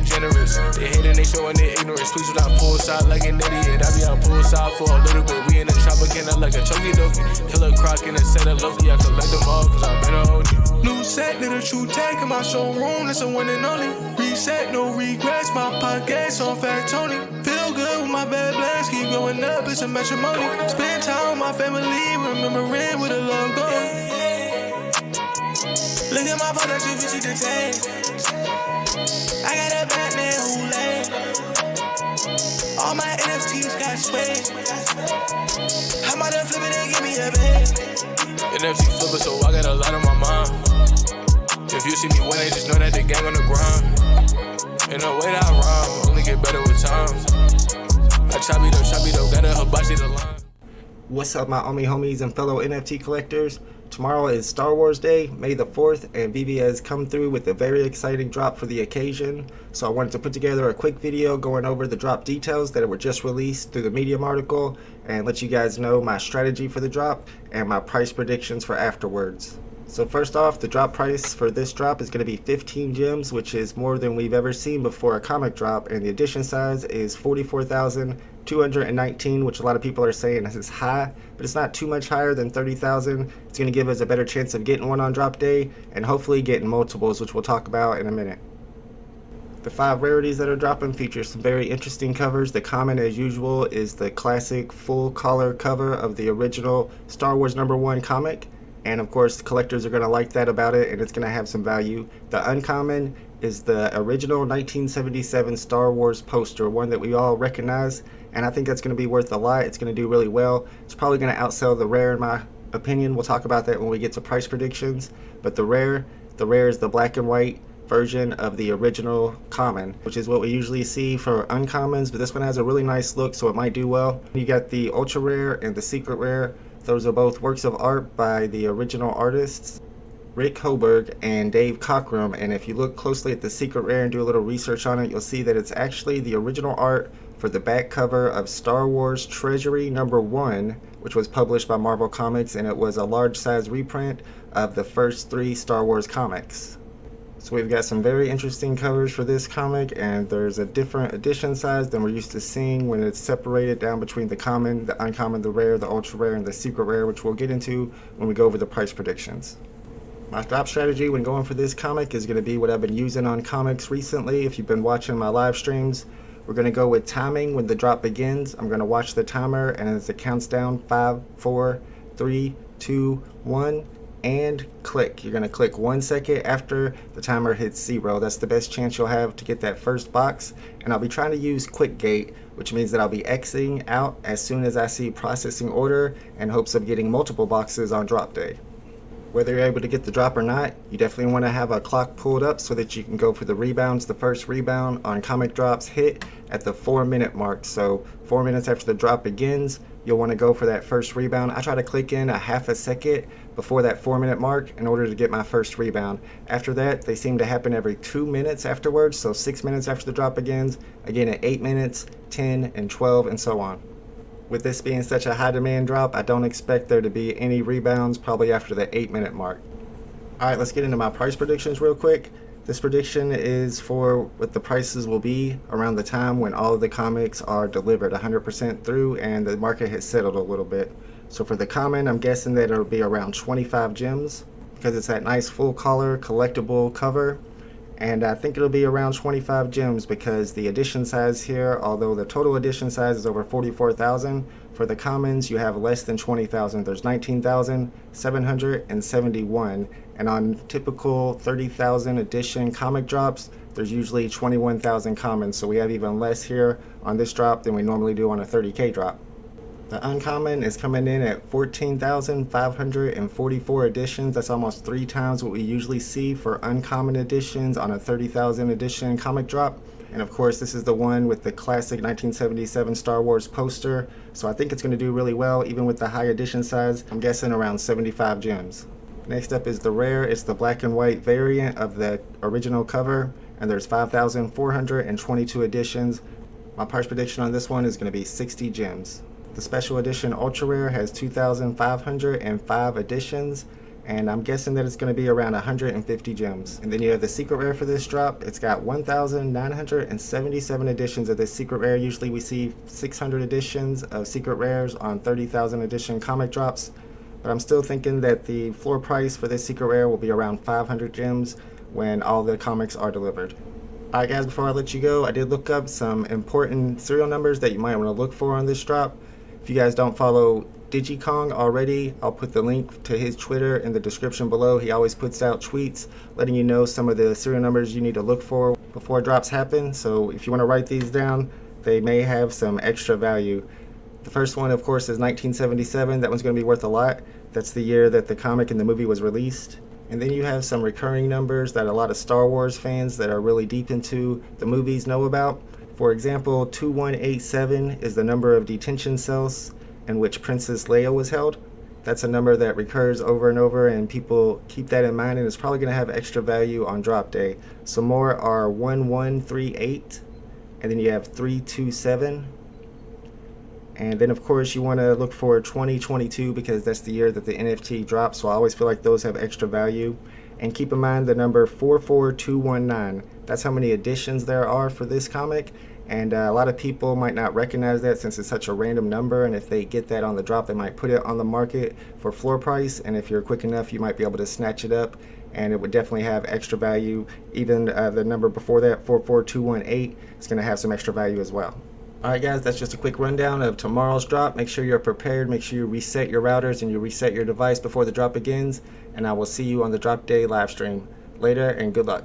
degenerates. They hating, they showing their ignorance. Please do not pull side like an idiot. I be on poolside for a little bit. We in the chopper, can I like a chokey dokey. Killer croc in a set of Loki. I collect them all, cause I've been a OG. New set, did a true take in my showroom. That's a one and only. Reset, no regrets. My pockets on fact Tony. Feel good with my bad blast. Keep going up, it's a matrimony. Spend time with my family, remembering where the love goes. Look at my phone, that's 250 to take. I got a Batman who lay. All my NFTs got sway. I'm out there flipping and give me a bag. NFT flipper, so I got a lot on my mind. If you see me winning, just know that the gang on the grind. In a way that I rhyme, only get better with time. I chop it up, got a hibachi the line. What's up, my homies and fellow NFT collectors? Tomorrow is Star Wars Day, May the 4th, and VeVe has come through with a very exciting drop for the occasion. So I wanted to put together a quick video going over the drop details that were just released through the Medium article and let you guys know my strategy for the drop and my price predictions for afterwards. So first off, the drop price for this drop is going to be 15 gems, which is more than we've ever seen before a comic drop, and the edition size is 44,219, which a lot of people are saying is high, but it's not too much higher than 30,000. It's going to give us a better chance of getting one on drop day and hopefully getting multiples, which we'll talk about in a minute. The 5 rarities that are dropping feature some very interesting covers. The common, as usual, is the classic full color cover of the original Star Wars #1 comic. And of course, collectors are going to like that about it, and it's going to have some value. The uncommon is the original 1977 Star Wars poster, one that we all recognize, and I think that's going to be worth a lot. It's going to do really well. It's probably going to outsell the rare in my opinion. We'll talk about that when we get to price predictions. But the rare is the black and white version of the original common, which is what we usually see for uncommons, but this one has a really nice look, so it might do well. You got the ultra rare and the secret rare. Those are both works of art by the original artists, Rick Hoberg and Dave Cockrum, and if you look closely at the secret rare and do a little research on it, you'll see that it's actually the original art for the back cover of Star Wars Treasury #1, which was published by Marvel Comics, and it was a large size reprint of the first 3 Star Wars comics. So we've got some very interesting covers for this comic, and there's a different edition size than we're used to seeing when it's separated down between the common, the uncommon, the rare, the ultra rare, and the secret rare, which we'll get into when we go over the price predictions. My drop strategy when going for this comic is going to be what I've been using on comics recently. If you've been watching my live streams, we're going to go with timing when the drop begins. I'm going to watch the timer, and as it counts down, 5, 4, 3, 2, 1, and click. You're going to click 1 second after the timer hits 0. That's the best chance you'll have to get that first box. And I'll be trying to use quick gate, which means that I'll be exiting out as soon as I see processing order in hopes of getting multiple boxes on drop day. Whether you're able to get the drop or not, you definitely want to have a clock pulled up so that you can go for the rebounds. The first rebound on comic drops hit at the 4-minute mark. So 4 minutes after the drop begins, you'll want to go for that first rebound. I try to click in a half a second before that 4-minute mark in order to get my first rebound. After that, they seem to happen every 2 minutes afterwards. So 6 minutes after the drop begins, again at 8 minutes, 10, and 12, and so on. With this being such a high demand drop, I don't expect there to be any rebounds probably after the 8-minute mark. Alright, let's get into my price predictions real quick. This prediction is for what the prices will be around the time when all of the comics are delivered 100% through and the market has settled a little bit. So for the common, I'm guessing that it'll be around 25 gems because it's that nice full color collectible cover. And I think it'll be around 25 gems because the edition size here, although the total edition size is over 44,000, for the commons you have less than 20,000. There's 19,771, and on typical 30,000 edition comic drops, there's usually 21,000 commons. So we have even less here on this drop than we normally do on a 30K drop. The uncommon is coming in at 14,544 editions. That's almost 3 times what we usually see for uncommon editions on a 30,000 edition comic drop. And of course, this is the one with the classic 1977 Star Wars poster. So I think it's going to do really well, even with the high edition size. I'm guessing around 75 gems. Next up is the rare. It's the black and white variant of the original cover, and there's 5,422 editions. My price prediction on this one is going to be 60 gems. The special edition ultra rare has 2,505 editions, and I'm guessing that it's going to be around 150 gems. And then you have the secret rare for this drop. It's got 1,977 editions of this secret rare. Usually we see 600 editions of secret rares on 30,000 edition comic drops, but I'm still thinking that the floor price for this secret rare will be around 500 gems when all the comics are delivered. Alright guys, before I let you go, I did look up some important serial numbers that you might want to look for on this drop. If you guys don't follow DigiKong already, I'll put the link to his Twitter in the description below. He always puts out tweets letting you know some of the serial numbers you need to look for before drops happen. So if you want to write these down, they may have some extra value. The first one, of course, is 1977. That one's going to be worth a lot. That's the year that the comic and the movie was released. And then you have some recurring numbers that a lot of Star Wars fans that are really deep into the movies know about. For example, 2187 is the number of detention cells in which Princess Leia was held. That's a number that recurs over and over, and people keep that in mind, and it's probably going to have extra value on drop day. Some more are 1138, and then you have 327. And then of course you want to look for 2022 because that's the year that the NFT drops, so I always feel like those have extra value. And keep in mind the number 44219. That's how many editions there are for this comic, and a lot of people might not recognize that since it's such a random number, and if they get that on the drop they might put it on the market for floor price, and if you're quick enough you might be able to snatch it up, and it would definitely have extra value. Even the number before that, 44218, is going to have some extra value as well. Alright guys, that's just a quick rundown of tomorrow's drop. Make sure you're prepared, make sure you reset your routers and you reset your device before the drop begins, and I will see you on the drop day live stream. Later and good luck.